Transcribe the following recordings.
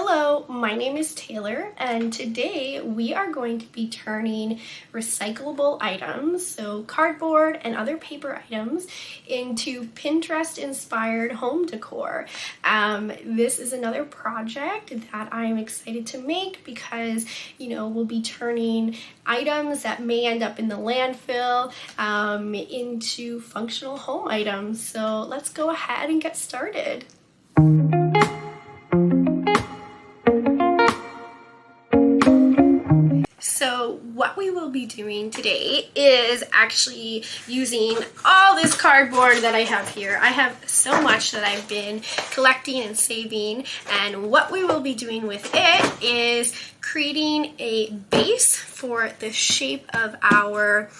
Hello, my name is Taylor, and today we are going to be turning recyclable items, so cardboard and other paper items, into Pinterest-inspired home decor. This is another project that I'm excited to make because, we'll be turning items that may end up in the landfill into functional home items. So let's go ahead and get started. So what we will be doing today is actually using all this cardboard that I have here. I have so much that I've been collecting and saving, and what we will be doing with it is creating a base for the shape of our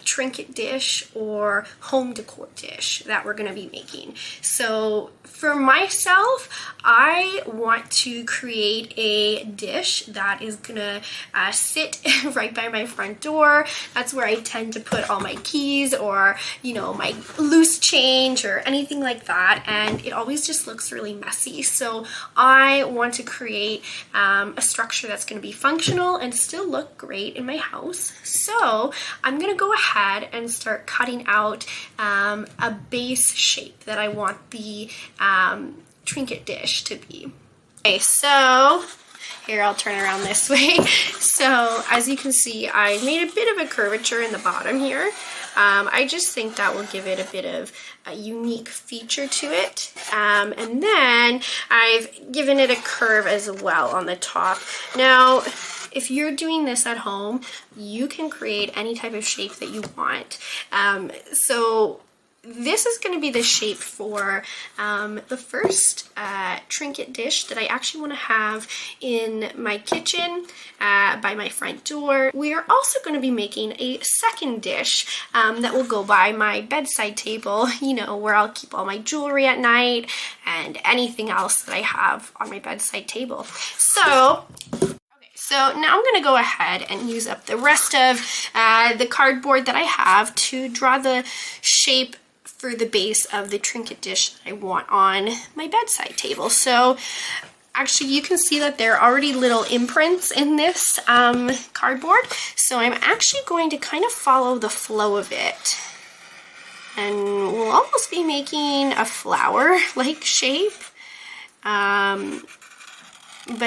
trinket dish or home decor dish that we're going to be making. So for myself, I want to create a dish that is going to sit right by my front door. That's where I tend to put all my keys or, my loose change or anything like that. And it always just looks really messy. So I want to create a structure that's going to be functional and still look great in my house. So I'm going to go ahead and start cutting out a base shape that I want the trinket dish to be. Okay, so here, I'll turn around this way. So as you can see, I made a bit of a curvature in the bottom here. I just think that will give it a bit of a unique feature to it. And then I've given it a curve as well on the top. Now, if you're doing this at home, you can create any type of shape that you want. So this is going to be the shape for the first trinket dish that I actually want to have in my kitchen by my front door. We are also going to be making a second dish that will go by my bedside table, where I'll keep all my jewelry at night and anything else that I have on my bedside table. So now I'm going to go ahead and use up the rest of the cardboard that I have to draw the shape for the base of the trinket dish that I want on my bedside table. So actually you can see that there are already little imprints in this cardboard. So I'm actually going to kind of follow the flow of it. And we'll almost be making a flower-like shape. But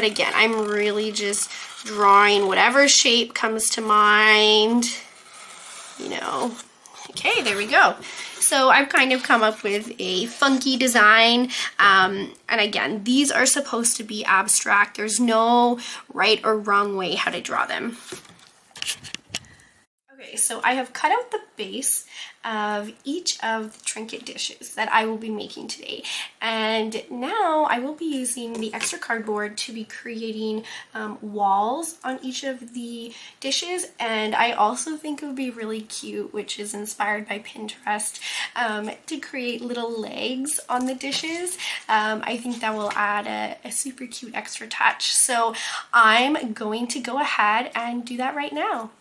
again, I'm really just drawing whatever shape comes to mind. Okay, there we go. So I've kind of come up with a funky design, and again, these are supposed to be abstract. There's no right or wrong way how to draw them. Okay, so I have cut out the base of each of the trinket dishes that I will be making today, and now I will be using the extra cardboard to be creating walls on each of the dishes. And I also think it would be really cute, which is inspired by Pinterest, to create little legs on the dishes. I think that will add a super cute extra touch. So I'm going to go ahead and do that right now.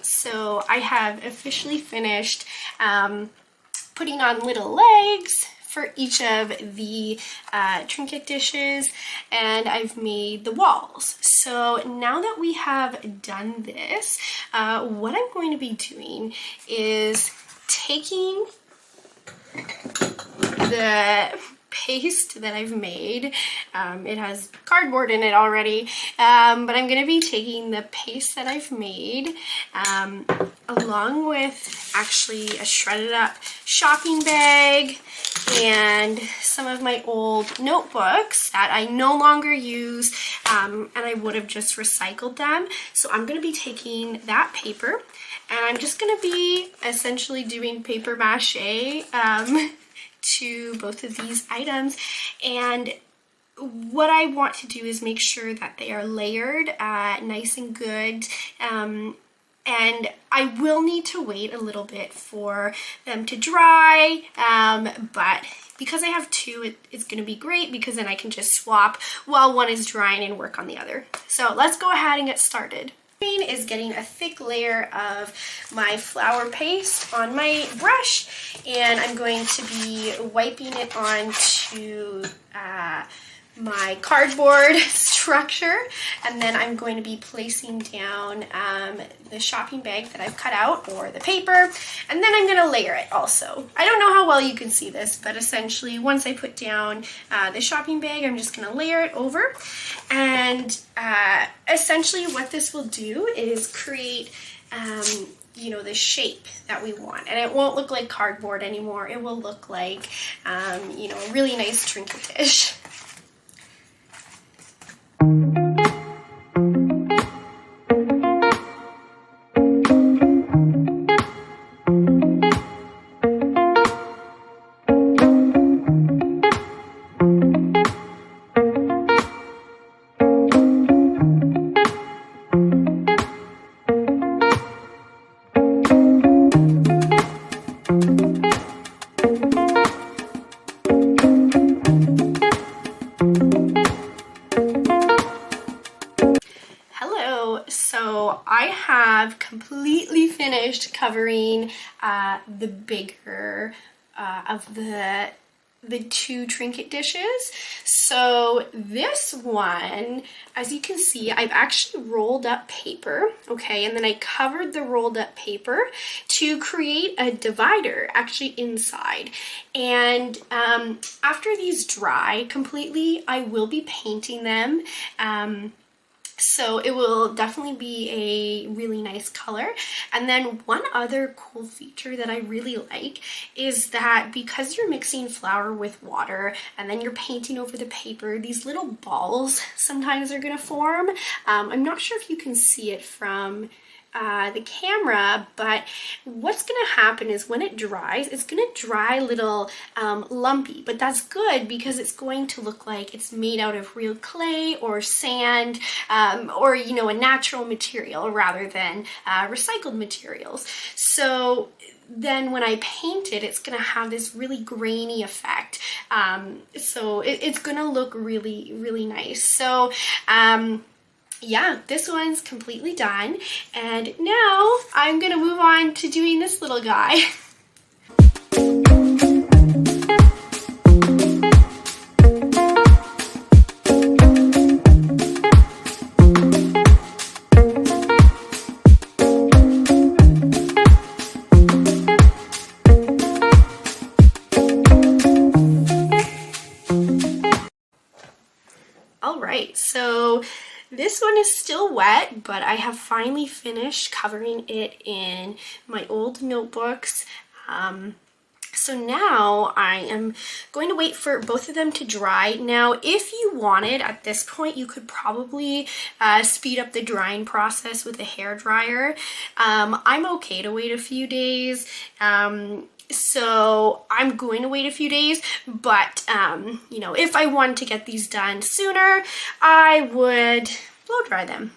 So I have officially finished putting on little legs for each of the trinket dishes, and I've made the walls. So now that we have done this, what I'm going to be doing is taking the paste that I've made. It has cardboard in it already, but I'm going to be taking the paste that I've made along with actually a shredded up shopping bag and some of my old notebooks that I no longer use, and I would have just recycled them. So I'm going to be taking that paper, and I'm just going to be essentially doing paper mache to both of these items. And what I want to do is make sure that they are layered nice and good. And I will need to wait a little bit for them to dry, but because I have two, it's going to be great because then I can just swap while one is drying and work on the other. So let's go ahead and get started. Is getting a thick layer of my flour paste on my brush, and I'm going to be wiping it onto my cardboard structure, and then I'm going to be placing down the shopping bag that I've cut out, or the paper, and then I'm going to layer it also. I don't know how well you can see this, but essentially once I put down the shopping bag, I'm just going to layer it over, and essentially what this will do is create you know, the shape that we want, and it won't look like cardboard anymore. It will look like you know, a really nice trinket dish. So I have completely finished covering the bigger of the two trinket dishes. So this one, as you can see, I've actually rolled up paper, okay, and then I covered the rolled up paper to create a divider actually inside. And after these dry completely, I will be painting them. So it will definitely be a really nice color. And then one other cool feature that I really like is that because you're mixing flour with water and then you're painting over the paper, these little balls sometimes are going to form. I'm not sure if you can see it from the camera, but what's going to happen is when it dries, it's going to dry a little lumpy, but that's good because it's going to look like it's made out of real clay or sand, or, you know, a natural material rather than recycled materials. So then when I paint it, it's going to have this really grainy effect. So it's going to look really, really nice. So, yeah, this one's completely done, and now I'm gonna move on to doing this little guy. All right, so this one is still wet, but I have finally finished covering it in my old notebooks. So now I am going to wait for both of them to dry. Now, if you wanted, at this point, you could probably speed up the drying process with a hair dryer. I'm okay to wait a few days. So I'm going to wait a few days, but you know, if I wanted to get these done sooner, I would blow dry them.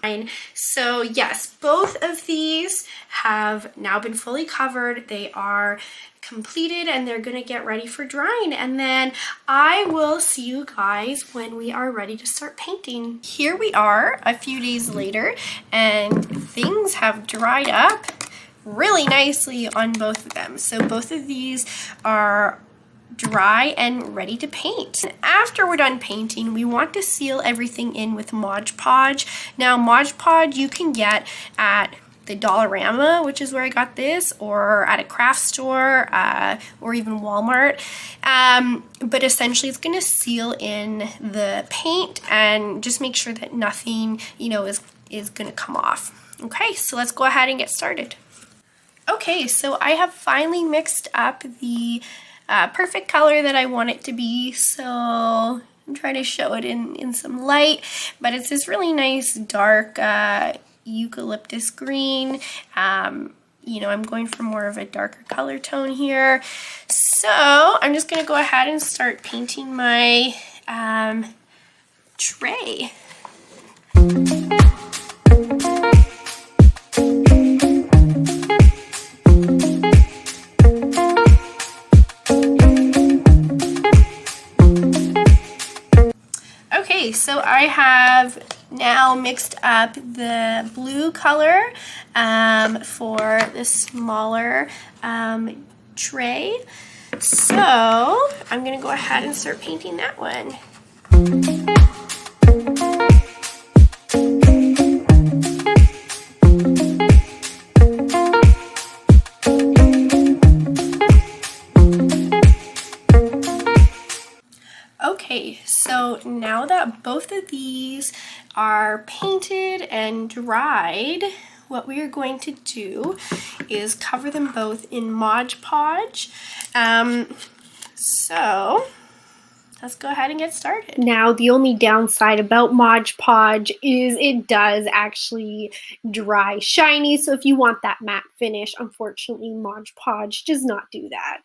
So yes, both of these have now been fully covered. They are completed and they're gonna get ready for drying, and then I will see you guys when we are ready to start painting. Here we are a few days later, and things have dried up really nicely on both of them. So both of these are dry and ready to paint. After we're done painting, we want to seal everything in with Mod Podge. Now, Mod Podge you can get at the Dollarama, which is where I got this, or at a craft store, or even Walmart. But essentially it's going to seal in the paint and just make sure that nothing, you know, is going to come off. Okay, so let's go ahead and get started. Okay, so I have finally mixed up the perfect color that I want it to be. So I'm trying to show it in some light, but it's this really nice dark eucalyptus green. You know, I'm going for more of a darker color tone here. So I'm just going to go ahead and start painting my tray. Okay, so I have now mixed up the blue color for the smaller tray. So I'm going to go ahead and start painting that one. Okay, so now that both of these are painted and dried, what we are going to do is cover them both in Mod Podge. So let's go ahead and get started. Now, the only downside about Mod Podge is it does actually dry shiny. So if you want that matte finish, unfortunately, Mod Podge does not do that.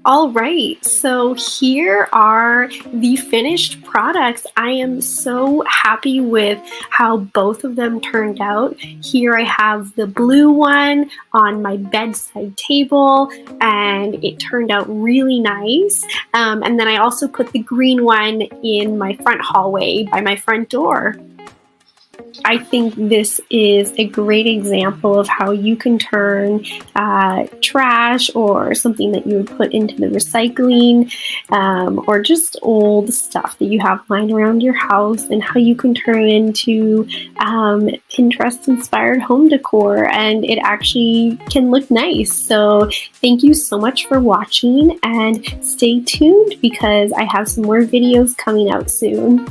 All right, so here are the finished products. I am so happy with how both of them turned out. Here I have the blue one on my bedside table, and it turned out really nice. And then I also put the green one in my front hallway by my front door. I think this is a great example of how you can turn trash or something that you would put into the recycling or just old stuff that you have lying around your house, and how you can turn it into Pinterest-inspired home decor, and it actually can look nice. So thank you so much for watching, and stay tuned because I have some more videos coming out soon.